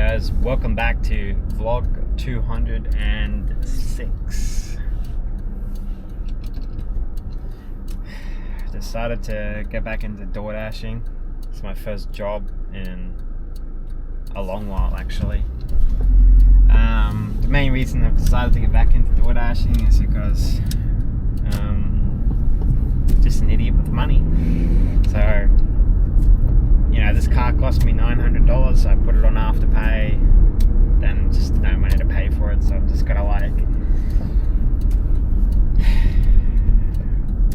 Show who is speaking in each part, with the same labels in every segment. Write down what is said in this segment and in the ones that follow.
Speaker 1: guys, welcome back to vlog 206. Decided to get back into DoorDashing. It's my first job in a long while actually. The main reason I've decided to get back into DoorDashing is because just an idiot with money. So this car cost me $900, so I put it on Afterpay, then just no money to pay for it, so I'm just gotta I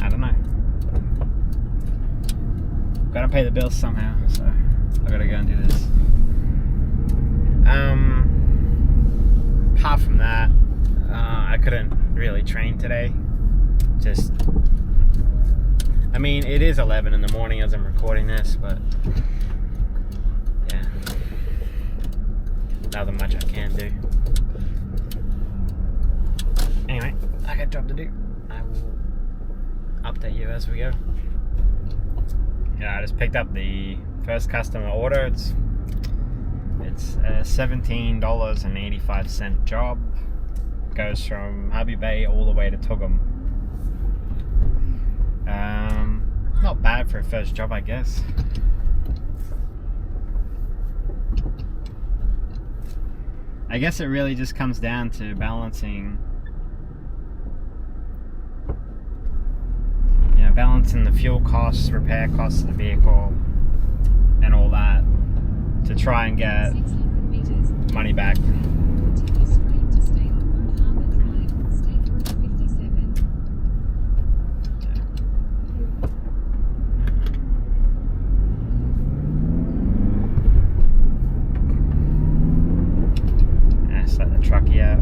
Speaker 1: don't know, gotta pay the bills somehow, so I gotta go and do this. Apart from that, I couldn't really train today. It is 11 in the morning as I'm recording this, but yeah, nothing much I can do. Anyway, I got a job to do. I will update you as we go. Yeah, I just picked up the first customer order. It's a $17.85 job. Goes from Hubby Bay all the way to Tugum. Not bad for a first job, I guess. I guess it really just comes down to balancing the fuel costs, repair costs of the vehicle, and all that to try and get money back. Let the truckie out.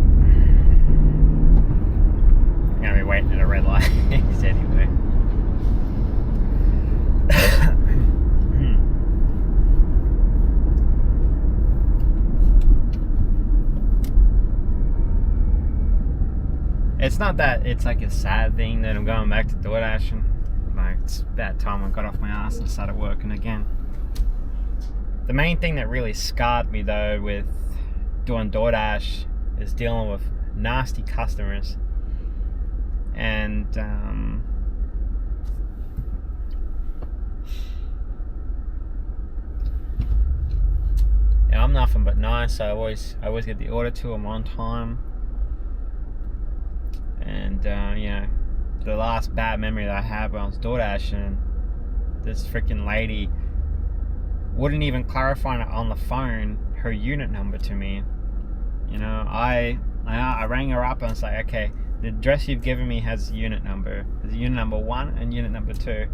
Speaker 1: I'm gonna be waiting at a red light anyway. It's not that it's like a sad thing that I'm going back to DoorDashing. It's about time I got off my ass and started working again. The main thing that really scarred me though with doing DoorDash is dealing with nasty customers, and I'm nothing but nice. I always get the order to them on time, and the last bad memory that I had when I was DoorDashing, this freaking lady wouldn't even clarify on the phone her unit number to me. I rang her up and I was like, okay, the address you've given me has unit number. There's unit number 1 and unit number 2.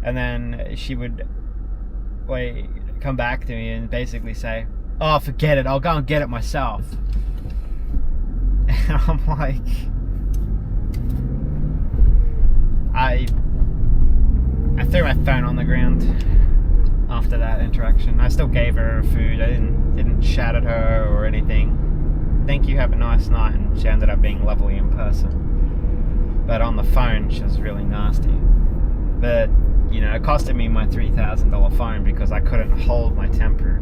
Speaker 1: And then she would come back to me and basically say, oh, forget it, I'll go and get it myself. And I'm like, I threw my phone on the ground after that interaction. I still gave her food. I didn't shout at her or anything. Thank you, have a nice night. And she ended up being lovely in person, but on the phone she was really nasty. But it costed me my $3,000 phone because I couldn't hold my temper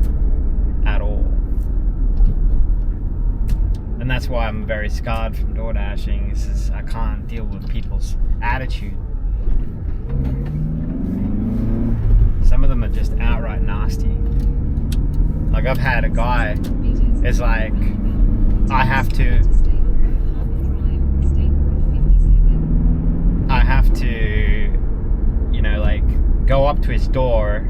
Speaker 1: at all. And that's why I'm very scarred from DoorDashing. Is I can't deal with people's attitude. Some of them are just outright nasty. Like, I've had a guy is like, I have to go up to his door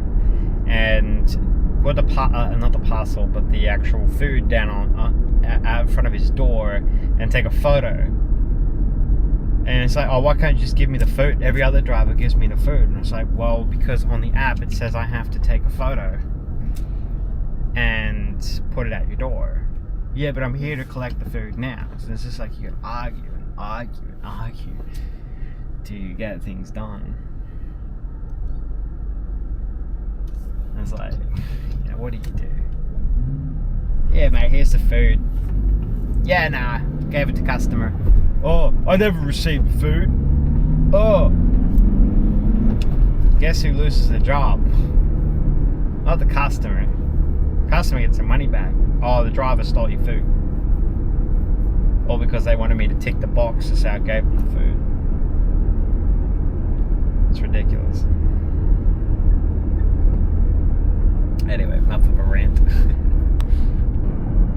Speaker 1: and put the not the parcel, but the actual food down out in front of his door and take a photo. And it's like, oh, why can't you just give me the food? Every other driver gives me the food. And it's like, well, because on the app it says I have to take a photo and put it at your door. Yeah, but I'm here to collect the food now. So it's just like you can argue and argue and argue to get things done. And it's like, what do you do? Yeah, mate, here's the food. Yeah, nah, gave it to customer. Oh, I never received the food. Oh, guess who loses the job? Not the customer. customer gets their money back. Oh, the driver stole your food. Or because they wanted me to tick the box to say I gave them the food. It's ridiculous. Anyway, enough of a rant.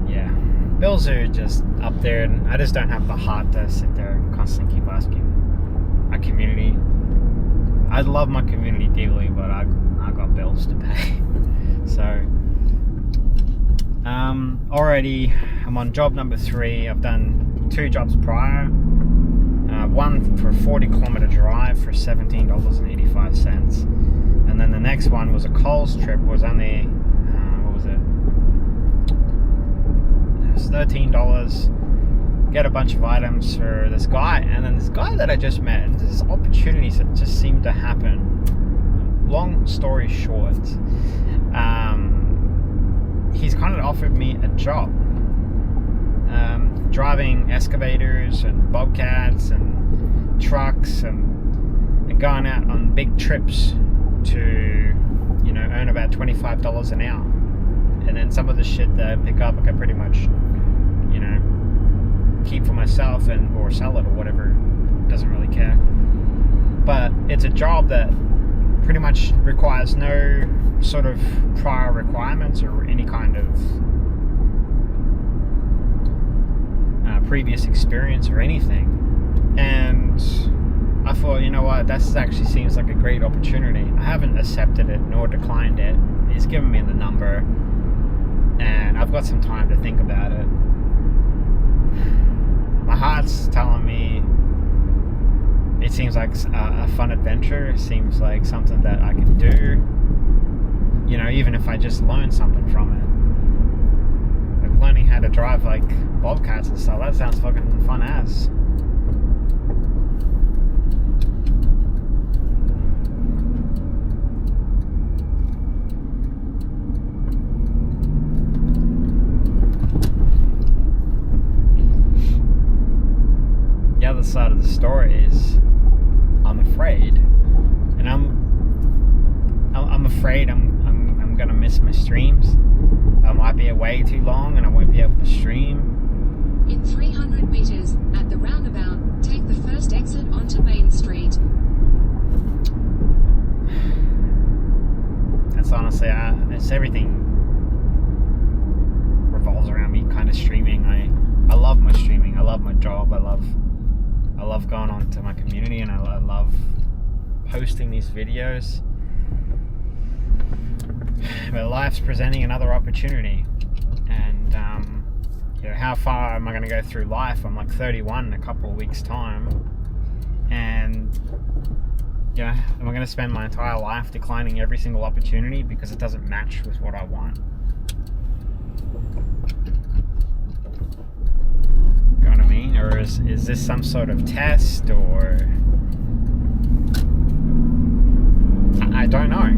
Speaker 1: Yeah. Bills are just up there, and I just don't have the heart to sit there and constantly keep asking. My community, I love my community dearly, but I got bills to pay. So already I'm on job number 3. I've done 2 jobs prior. One for a 40-kilometer drive for $17.85, and then the next one was a Coles trip. Was only what was it? It was $13. Get a bunch of items for this guy, and then this guy that I just met. And there's opportunities that just seem to happen. Long story short, he's kind of offered me a job, driving excavators and bobcats and trucks and going out on big trips to, you know, earn about $25 an hour. And then some of the shit that I pick up, I can pretty much, you know, keep for myself and or sell it or whatever. Doesn't really care. But it's a job that pretty much requires no sort of prior requirements or any kind of previous experience or anything. And I thought, you know what, that actually seems like a great opportunity. I haven't accepted it nor declined it. He's given me the number, and I've got some time to think about it. My heart's telling me it seems like a fun adventure. It seems like something that I can do, you know, even if I just learn something from it. Like learning how to drive like bobcats and stuff, that sounds fucking fun as. The other side of the story is I'm afraid, and I'm afraid I'm gonna miss my streams. I might be away too long and I won't be able to stream.
Speaker 2: In 300 meters, at the roundabout, take the first exit onto Main Street.
Speaker 1: That's honestly, it's everything revolves around me kind of streaming. I love my streaming. I love my job. I love going on to my community, and I love posting these videos. But life's presenting another opportunity, and you know, how far am I going to go through life? I'm like 31 in a couple of weeks' time, and you know, am I going to spend my entire life declining every single opportunity because it doesn't match with what I want? You know what I mean? Or is this some sort of test, or I don't know.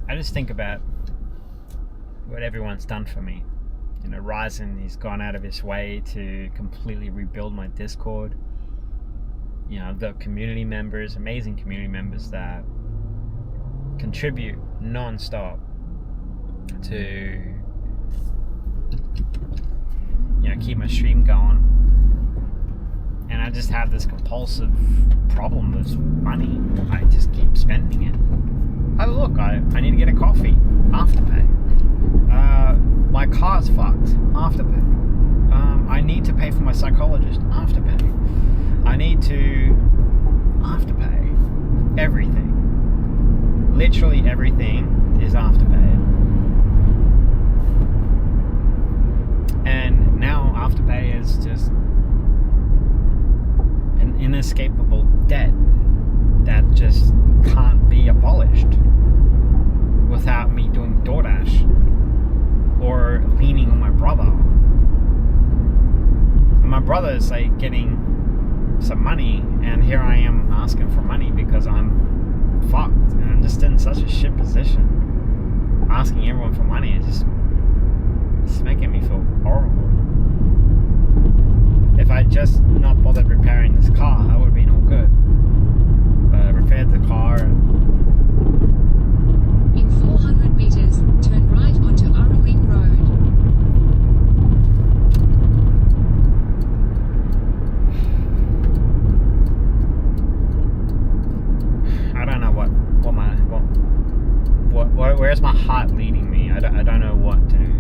Speaker 1: I just think about what everyone's done for me. You know, Ryzen, he's gone out of his way to completely rebuild my Discord. You know, I've got community members, amazing community members that contribute non-stop to, you know, keep my stream going. And I just have this compulsive problem with money. I just keep spending it. Oh look, I need to get a coffee. Afterpay. My car's fucked. Afterpay. I need to pay for my psychologist. Afterpay. I need to... Afterpay. everything. Literally everything is Afterpay. And now Afterpay is just an inescapable debt that just can't be abolished without me doing DoorDash or leaning on my brother. And my brother's like getting some money, and here I am asking for money because I'm fucked, and I'm just in such a shit position. Asking everyone for money is it's making me feel horrible. If I just not bothered repairing this car, that would have been all good. But I repaired the car.
Speaker 2: In 400 meters, turn right onto Arrowing Road.
Speaker 1: I don't know where's my heart leading me. I don't know what to do.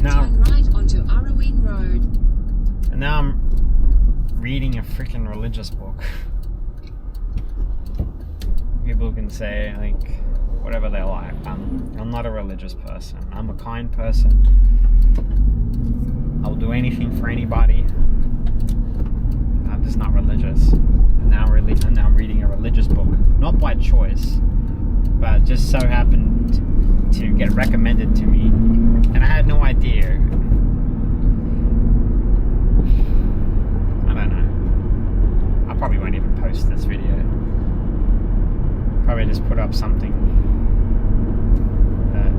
Speaker 2: Turn right onto Arrowing Road.
Speaker 1: And now I'm reading a freaking religious book. People can say like whatever they like. I'm not a religious person. I'm a kind person. I'll do anything for anybody. I'm just not religious. And now I'm reading a religious book, not by choice, but just so happened to get recommended to me, and I had no idea. I don't know. I probably won't even post this video. Probably just put up something that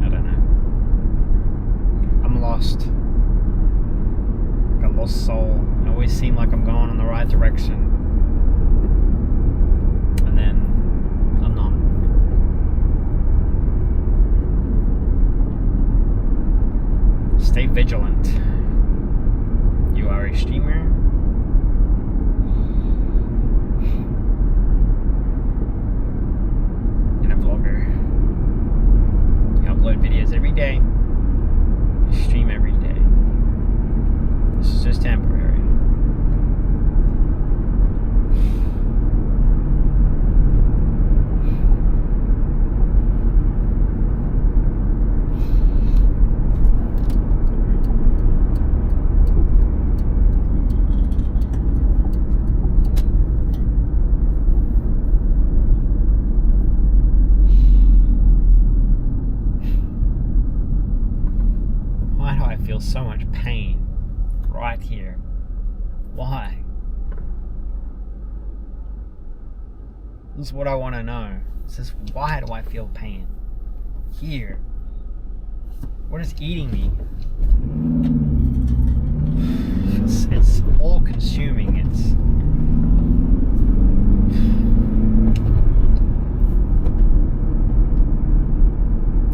Speaker 1: I don't know. I'm lost. Like a lost soul. I always seem like I'm going in the right direction, and then I'm not. Stay vigilant. You are a streamer. And a vlogger. You upload videos every day. You stream every day. This is just temporary. Why do I feel so much pain right here? Why? This is what I want to know. It's just, why do I feel pain here? What is eating me? It's all consuming.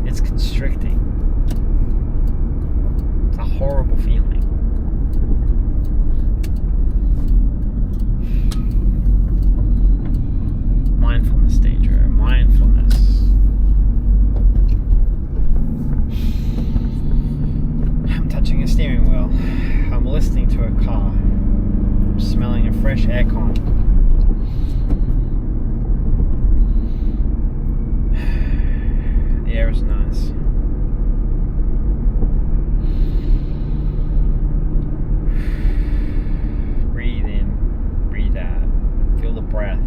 Speaker 1: It's constricting. It's a horrible feeling. Mindfulness, Deidre. Mindfulness. I'm touching a steering wheel. I'm listening to a car. I'm smelling a fresh aircon. The air is nice. Breathe in, breathe out. Feel the breath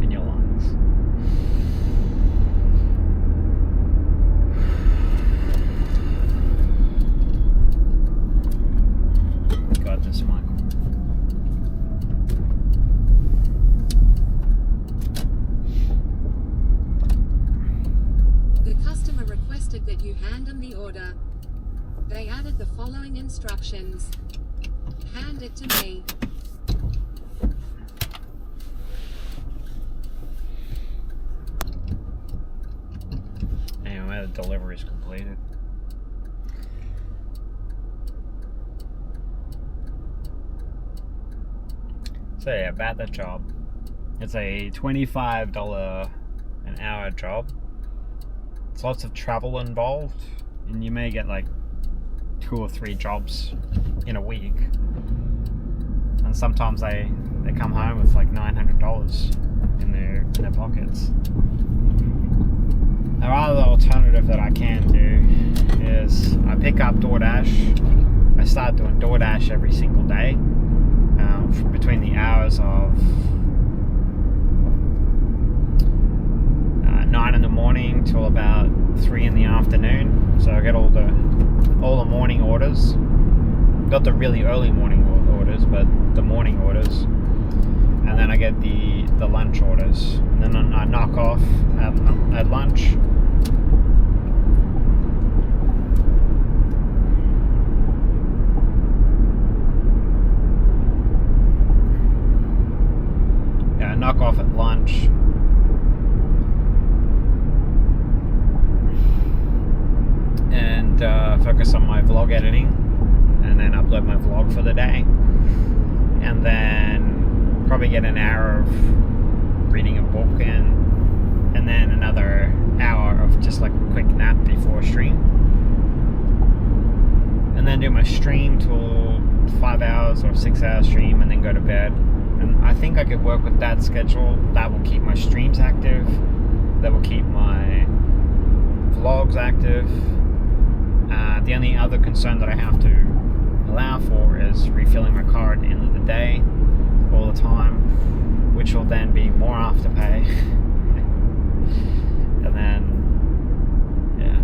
Speaker 1: in your lungs. Got this, Michael.
Speaker 2: The customer requested that you hand them the order. They added the following instructions. Hand it to me.
Speaker 1: Anyway, the delivery is completed. So yeah, about that job. It's a $25 an hour job. It's lots of travel involved, and you may get like 2 or 3 jobs in a week. And sometimes they come home with like $900 in their pockets. The other alternative that I can do is I pick up DoorDash. I start doing DoorDash every single day between the hours of 9 in the morning till about 3 in the afternoon. So I get all the morning orders. Not the really early morning orders, but the morning orders. And then I get the lunch orders. And then I knock off at lunch. Yeah, I knock off at lunch. And focus on my vlog editing, and then upload my vlog for the day, and then probably get an hour of reading a book and then another hour of just like a quick nap before stream, and then do my stream till 5 hours or 6 hour stream, and then go to bed. And I think I could work with that schedule. That will keep my streams active, that will keep my vlogs active. The only other concern that I have to allow for is refilling my car at the end of the day all the time, which will then be more afterpay. And then, yeah.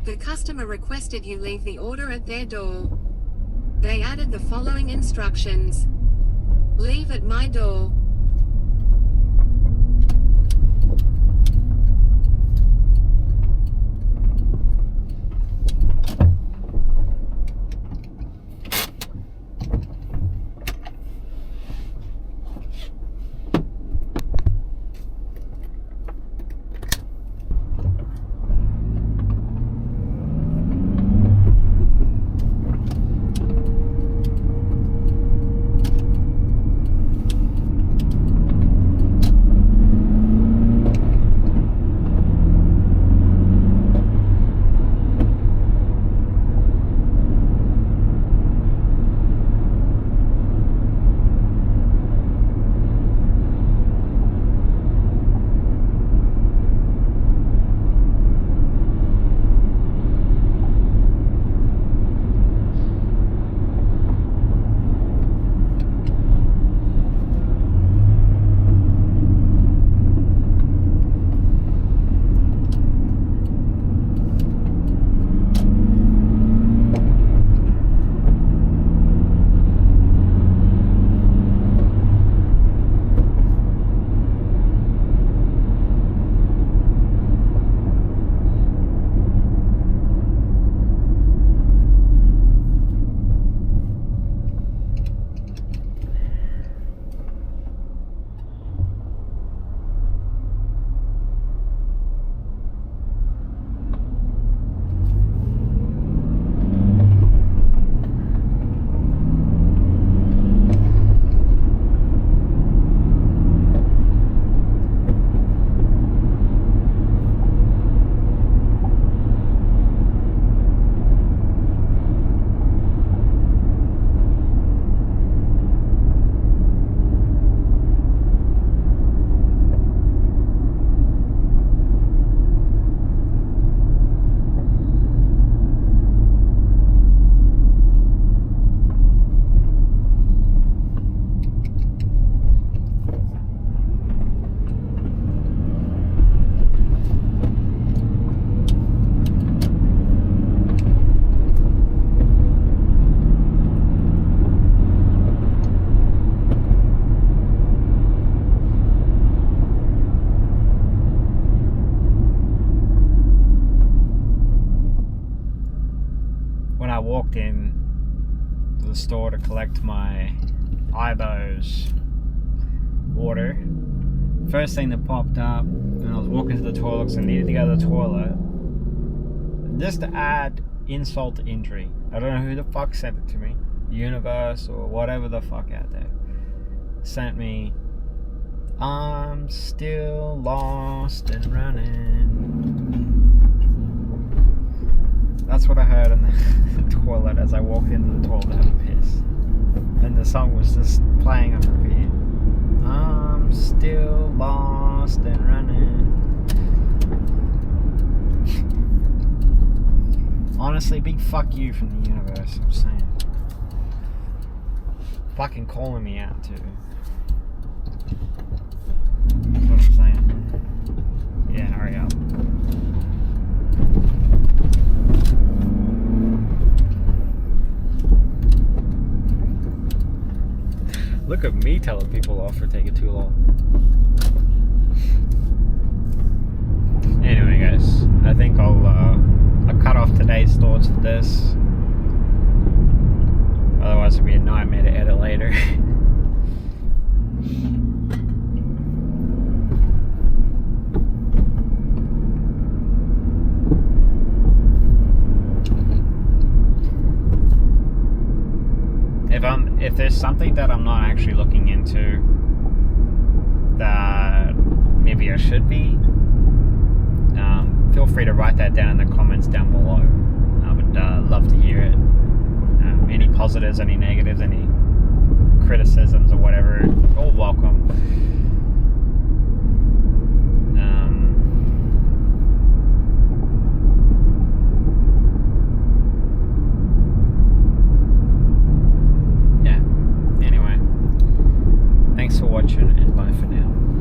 Speaker 2: The customer requested you leave the order at their door. They added the following instructions. Leave at my door.
Speaker 1: I walked in to the store to collect my Ibo's order, first thing that popped up when I was walking to the toilet because I needed to go to the toilet, just to add insult to injury, I don't know who the fuck sent it to me, Universe or whatever the fuck out there, sent me, I'm still lost and running. That's what I heard in the toilet as I walked into the toilet to have a piss. And the song was just playing on repeat. I'm still lost and running. Honestly, big fuck you from the universe, I'm saying. Fucking calling me out too. That's what I'm saying. Yeah, hurry up. Look at me telling people off for taking too long. Anyway, guys, I think I'll cut off today's thoughts with this. Otherwise, it'll be a nightmare to edit later. If there's something that I'm not actually looking into that maybe I should be, feel free to write that down in the comments down below. I would love to hear it. Any positives, any negatives, any criticisms or whatever, all welcome. Thanks for watching, and bye for now.